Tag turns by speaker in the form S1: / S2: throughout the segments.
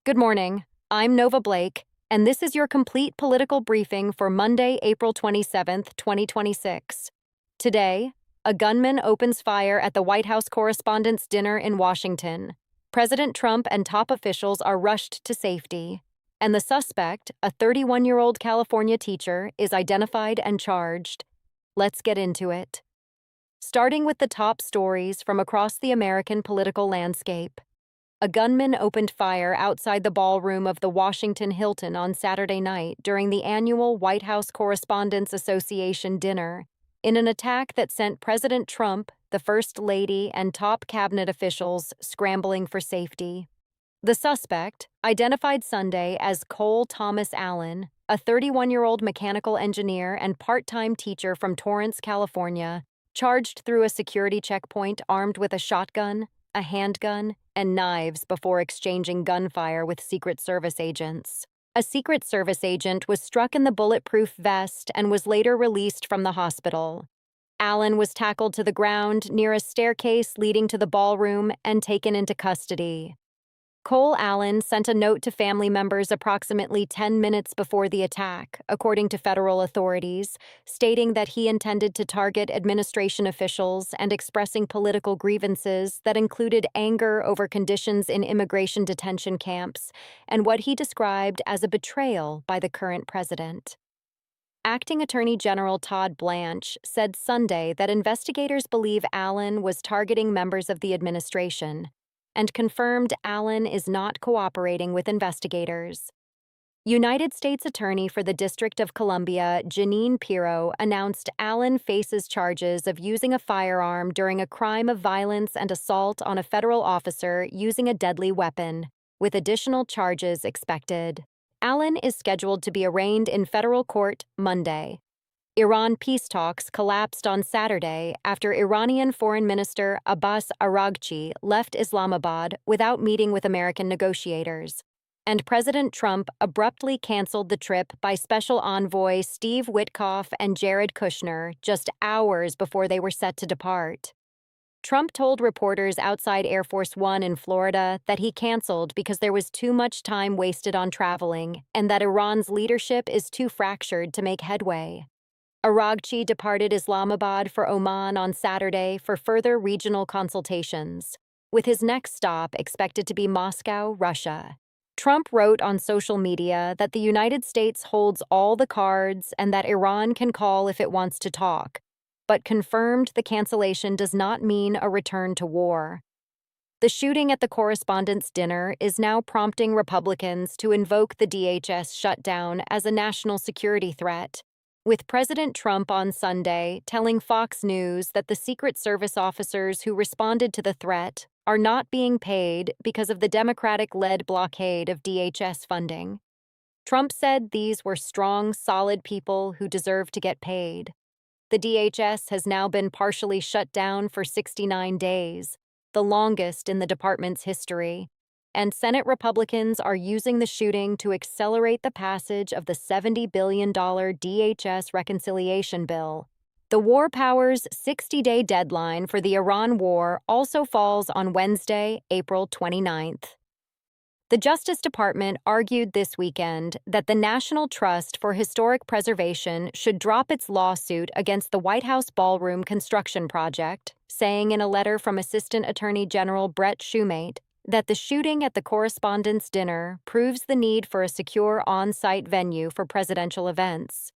S1: Good morning. I'm Nova Blake, and this is your complete political briefing for Monday, April 27th, 2026. Today, a gunman opens fire at the White House Correspondents Dinner in Washington. President Trump and top officials are rushed to safety, and the suspect, a 31-year-old California teacher, is identified and charged. Let's get into it. Starting with the top stories from across the American political landscape. A gunman opened fire outside the ballroom of the Washington Hilton on Saturday night during the annual White House Correspondents Association dinner, in an attack that sent President Trump, the First Lady, and top cabinet officials scrambling for safety. The suspect, identified Sunday as Cole Tomas Allen, a 31-year-old mechanical engineer and part-time teacher from Torrance, California, charged through a security checkpoint armed with a shotgun, a handgun, and knives before exchanging gunfire with Secret Service agents. A Secret Service agent was struck in the bulletproof vest and was later released from the hospital. Allen was tackled to the ground near a staircase leading to the ballroom and taken into custody. Cole Allen sent a note to family members approximately 10 minutes before the attack, according to federal authorities, stating that he intended to target administration officials and expressing political grievances that included anger over conditions in immigration detention camps and what he described as a betrayal by the current president. Acting Attorney General Todd Blanche said Sunday that investigators believe Allen was targeting members of the administration, and confirmed Allen is not cooperating with investigators. United States Attorney for the District of Columbia, Jeanine Pirro, announced Allen faces charges of using a firearm during a crime of violence and assault on a federal officer using a deadly weapon, with additional charges expected. Allen is scheduled to be arraigned in federal court Monday. Iran peace talks collapsed on Saturday after Iranian Foreign Minister Abbas Araghchi left Islamabad without meeting with American negotiators, and President Trump abruptly canceled the trip by Special Envoy Steve Witkoff and Jared Kushner just hours before they were set to depart. Trump told reporters outside Air Force One in Florida that he canceled because there was too much time wasted on traveling and that Iran's leadership is too fractured to make headway. Araghchi departed Islamabad for Oman on Saturday for further regional consultations, with his next stop expected to be Moscow, Russia. Trump wrote on social media that the United States holds all the cards and that Iran can call if it wants to talk, but confirmed the cancellation does not mean a return to war. The shooting at the Correspondents' Dinner is now prompting Republicans to invoke the DHS shutdown as a national security threat, with President Trump on Sunday telling Fox News that the Secret Service officers who responded to the threat are not being paid because of the Democratic-led blockade of DHS funding. Trump said these were strong, solid people who deserve to get paid. The DHS has now been partially shut down for 69 days, the longest in the department's history, and Senate Republicans are using the shooting to accelerate the passage of the $70 billion DHS reconciliation bill. The war power's 60-day deadline for the Iran war also falls on Wednesday, April 29th. The Justice Department argued this weekend that the National Trust for Historic Preservation should drop its lawsuit against the White House Ballroom construction project, saying in a letter from Assistant Attorney General Brett Shumate that the shooting at the Correspondents' Dinner proves the need for a secure on-site venue for presidential events.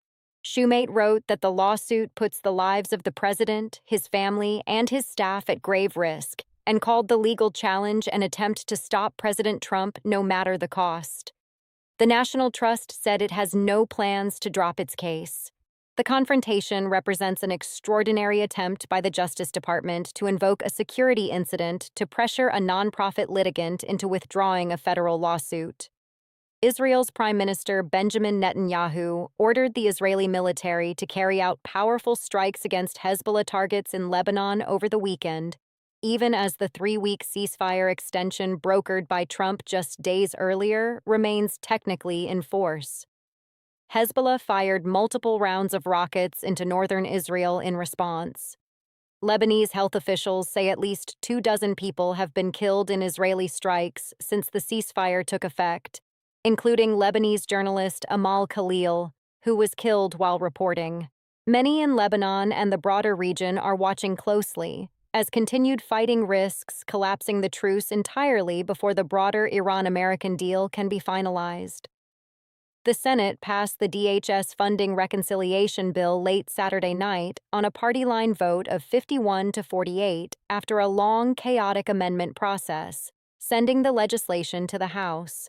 S1: Shumate wrote that the lawsuit puts the lives of the president, his family, and his staff at grave risk, and called the legal challenge an attempt to stop President Trump no matter the cost. The National Trust said it has no plans to drop its case. The confrontation represents an extraordinary attempt by the Justice Department to invoke a security incident to pressure a nonprofit litigant into withdrawing a federal lawsuit. Israel's Prime Minister Benjamin Netanyahu ordered the Israeli military to carry out powerful strikes against Hezbollah targets in Lebanon over the weekend, even as the 3-week ceasefire extension brokered by Trump just days earlier remains technically in force. Hezbollah fired multiple rounds of rockets into northern Israel in response. Lebanese health officials say at least 24 people have been killed in Israeli strikes since the ceasefire took effect, including Lebanese journalist Amal Khalil, who was killed while reporting. Many in Lebanon and the broader region are watching closely, as continued fighting risks collapsing the truce entirely before the broader Iran-American deal can be finalized. The Senate passed the DHS funding reconciliation bill late Saturday night on a party-line vote of 51 to 48 after a long, chaotic amendment process, sending the legislation to the House.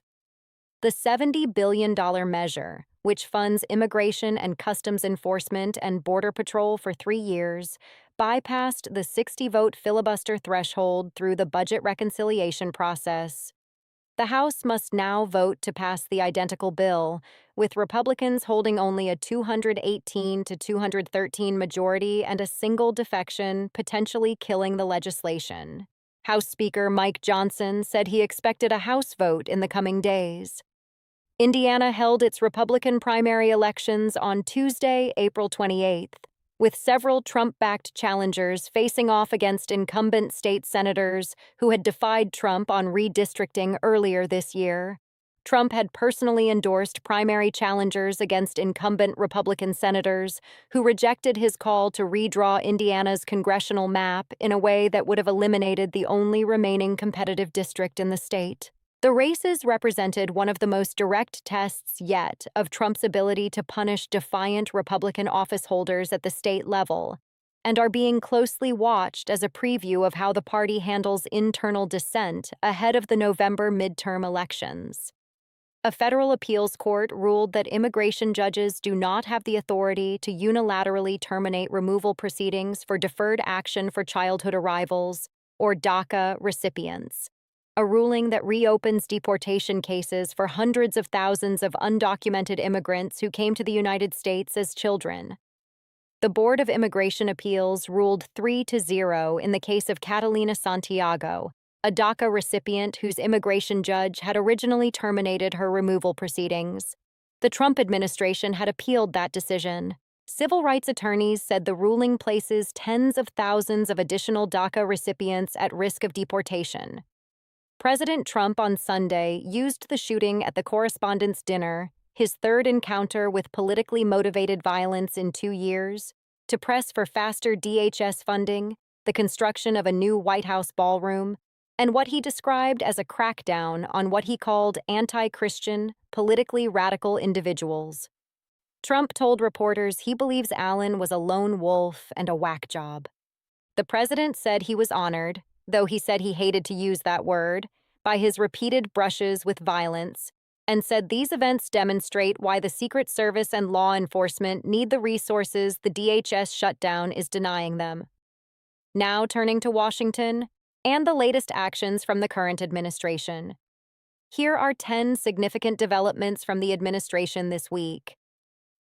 S1: The $70 billion measure, which funds immigration and customs enforcement and border patrol for 3 years, bypassed the 60-vote filibuster threshold through the budget reconciliation process. The House must now vote to pass the identical bill, with Republicans holding only a 218 to 213 majority and a single defection potentially killing the legislation. House Speaker Mike Johnson said he expected a House vote in the coming days. Indiana held its Republican primary elections on Tuesday, April 28th, with several Trump-backed challengers facing off against incumbent state senators who had defied Trump on redistricting earlier this year. Trump had personally endorsed primary challengers against incumbent Republican senators who rejected his call to redraw Indiana's congressional map in a way that would have eliminated the only remaining competitive district in the state. The races represented one of the most direct tests yet of Trump's ability to punish defiant Republican office holders at the state level, and are being closely watched as a preview of how the party handles internal dissent ahead of the November midterm elections. A federal appeals court ruled that immigration judges do not have the authority to unilaterally terminate removal proceedings for deferred action for childhood arrivals, or DACA, recipients, a ruling that reopens deportation cases for hundreds of thousands of undocumented immigrants who came to the United States as children. The Board of Immigration Appeals ruled 3-0 in the case of Catalina Santiago, a DACA recipient whose immigration judge had originally terminated her removal proceedings. The Trump administration had appealed that decision. Civil rights attorneys said the ruling places tens of thousands of additional DACA recipients at risk of deportation. President Trump on Sunday used the shooting at the Correspondents' Dinner, his third encounter with politically motivated violence in 2 years, to press for faster DHS funding, the construction of a new White House ballroom, and what he described as a crackdown on what he called anti-Christian, politically radical individuals. Trump told reporters he believes Allen was a lone wolf and a whack job. The president said he was honored, though he said he hated to use that word, by his repeated brushes with violence, and said these events demonstrate why the Secret Service and law enforcement need the resources the DHS shutdown is denying them. Now turning to Washington, and the latest actions from the current administration. Here are 10 significant developments from the administration this week.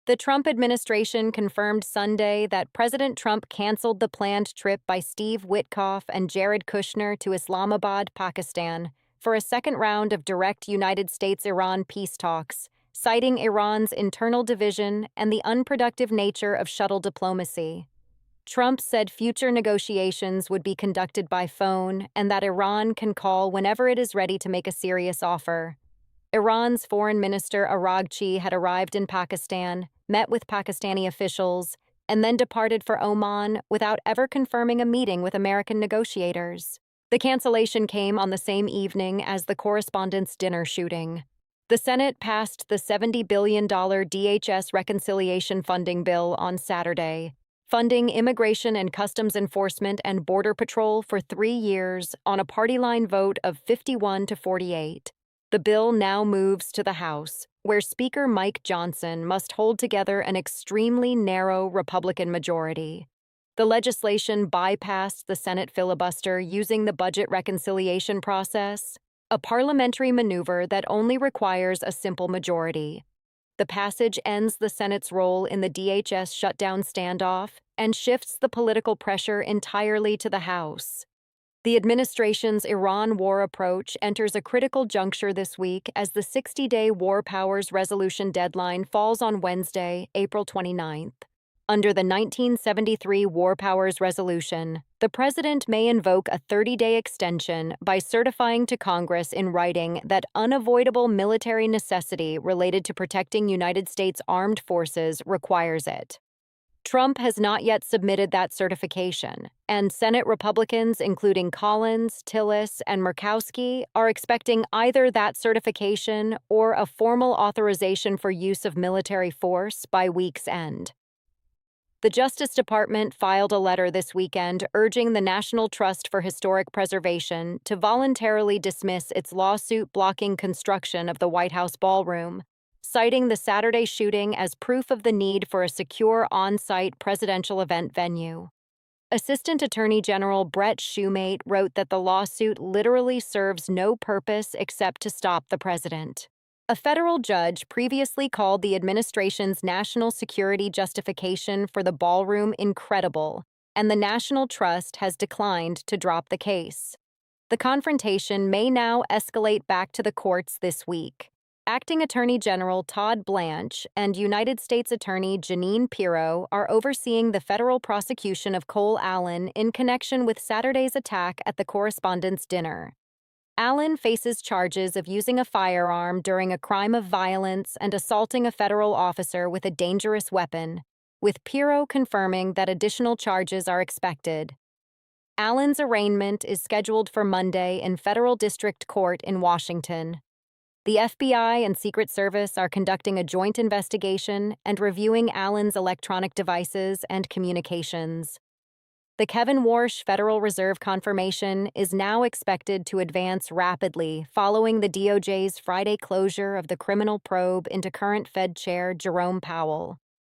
S1: The Trump administration confirmed Sunday that President Trump canceled the planned trip by Steve Witkoff and Jared Kushner to Islamabad, Pakistan, for a second round of direct United States-Iran peace talks, citing Iran's internal division and the unproductive nature of shuttle diplomacy. Trump said future negotiations would be conducted by phone and that Iran can call whenever it is ready to make a serious offer. Iran's Foreign Minister Araghchi had arrived in Pakistan, met with Pakistani officials, and then departed for Oman without ever confirming a meeting with American negotiators. The cancellation came on the same evening as the Correspondents' Dinner shooting. The Senate passed the $70 billion DHS reconciliation funding bill on Saturday, funding immigration and customs enforcement and border patrol for 3 years on a party-line vote of 51 to 48. The bill now moves to the House, where Speaker Mike Johnson must hold together an extremely narrow Republican majority. The legislation bypassed the Senate filibuster using the budget reconciliation process, a parliamentary maneuver that only requires a simple majority. The passage ends the Senate's role in the DHS shutdown standoff and shifts the political pressure entirely to the House. The administration's Iran war approach enters a critical juncture this week as the 60-day War Powers Resolution deadline falls on Wednesday, April 29th. Under the 1973 War Powers Resolution, the president may invoke a 30-day extension by certifying to Congress in writing that unavoidable military necessity related to protecting United States armed forces requires it. Trump has not yet submitted that certification, and Senate Republicans, including Collins, Tillis, and Murkowski, are expecting either that certification or a formal authorization for use of military force by week's end. The Justice Department filed a letter this weekend urging the National Trust for Historic Preservation to voluntarily dismiss its lawsuit blocking construction of the White House Ballroom, citing the Saturday shooting as proof of the need for a secure on-site presidential event venue. Assistant Attorney General Brett Shumate wrote that the lawsuit literally serves no purpose except to stop the president. A federal judge previously called the administration's national security justification for the ballroom incredible, and the National Trust has declined to drop the case. The confrontation may now escalate back to the courts this week. Acting Attorney General Todd Blanche and United States Attorney Jeanine Pirro are overseeing the federal prosecution of Cole Allen in connection with Saturday's attack at the Correspondents' Dinner. Allen faces charges of using a firearm during a crime of violence and assaulting a federal officer with a dangerous weapon, with Pirro confirming that additional charges are expected. Allen's arraignment is scheduled for Monday in Federal District Court in Washington. The FBI and Secret Service are conducting a joint investigation and reviewing Allen's electronic devices and communications. The Kevin Warsh Federal Reserve confirmation is now expected to advance rapidly following the DOJ's Friday closure of the criminal probe into current Fed Chair Jerome Powell.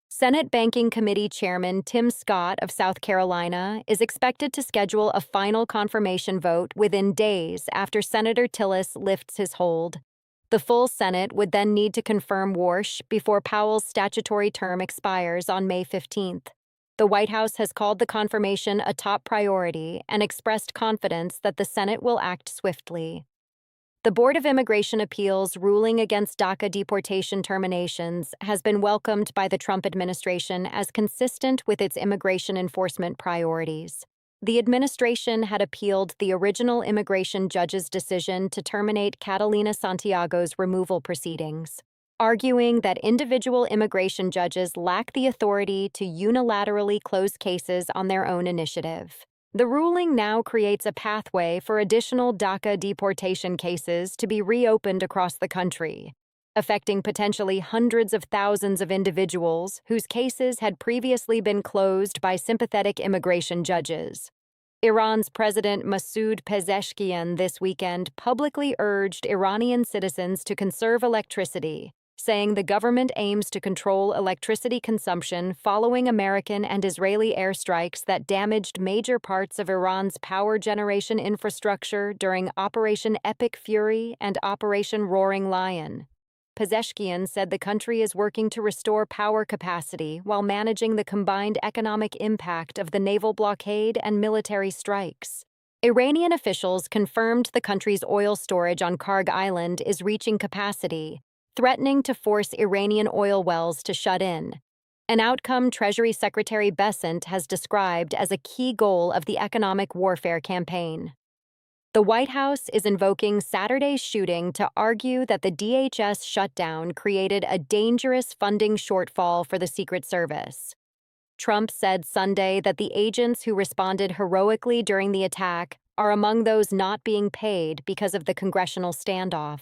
S1: Senate Banking Committee Chairman Tim Scott of South Carolina is expected to schedule a final confirmation vote within days after Senator Tillis lifts his hold. The full Senate would then need to confirm Warsh before Powell's statutory term expires on May 15th. The White House has called the confirmation a top priority and expressed confidence that the Senate will act swiftly. The Board of Immigration Appeals' ruling against DACA deportation terminations has been welcomed by the Trump administration as consistent with its immigration enforcement priorities. The administration had appealed the original immigration judge's decision to terminate Catalina Santiago's removal proceedings, arguing that individual immigration judges lack the authority to unilaterally close cases on their own initiative. The ruling now creates a pathway for additional DACA deportation cases to be reopened across the country, affecting potentially hundreds of thousands of individuals whose cases had previously been closed by sympathetic immigration judges. Iran's President Masoud Pezeshkian this weekend publicly urged Iranian citizens to conserve electricity, saying the government aims to control electricity consumption following American and Israeli airstrikes that damaged major parts of Iran's power generation infrastructure during Operation Epic Fury and Operation Roaring Lion. Pezeshkian said the country is working to restore power capacity while managing the combined economic impact of the naval blockade and military strikes. Iranian officials confirmed the country's oil storage on Karg Island is reaching capacity, threatening to force Iranian oil wells to shut in, an outcome Treasury Secretary Bessent has described as a key goal of the economic warfare campaign. The White House is invoking Saturday's shooting to argue that the DHS shutdown created a dangerous funding shortfall for the Secret Service. Trump said Sunday that the agents who responded heroically during the attack are among those not being paid because of the congressional standoff.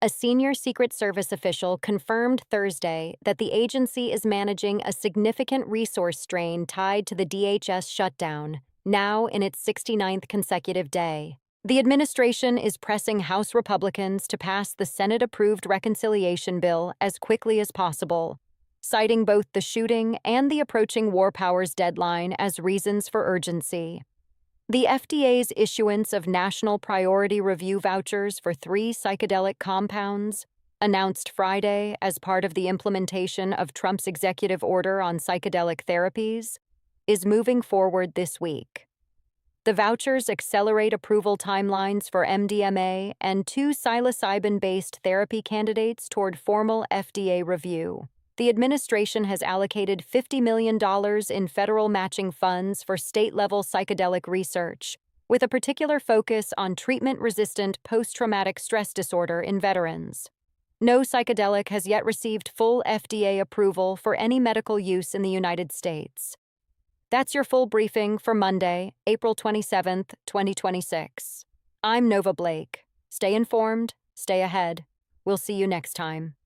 S1: A senior Secret Service official confirmed Thursday that the agency is managing a significant resource strain tied to the DHS shutdown, now in its 69th consecutive day. The administration is pressing House Republicans to pass the Senate-approved reconciliation bill as quickly as possible, citing both the shooting and the approaching war powers deadline as reasons for urgency. The FDA's issuance of National Priority Review vouchers for 3 psychedelic compounds, announced Friday as part of the implementation of Trump's executive order on psychedelic therapies, is moving forward this week. The vouchers accelerate approval timelines for MDMA and 2 psilocybin-based therapy candidates toward formal FDA review. The administration has allocated $50 million in federal matching funds for state-level psychedelic research, with a particular focus on treatment-resistant post-traumatic stress disorder in veterans. No psychedelic has yet received full FDA approval for any medical use in the United States. That's your full briefing for Monday, April 27th, 2026. I'm Nova Blake. Stay informed, stay ahead. We'll see you next time.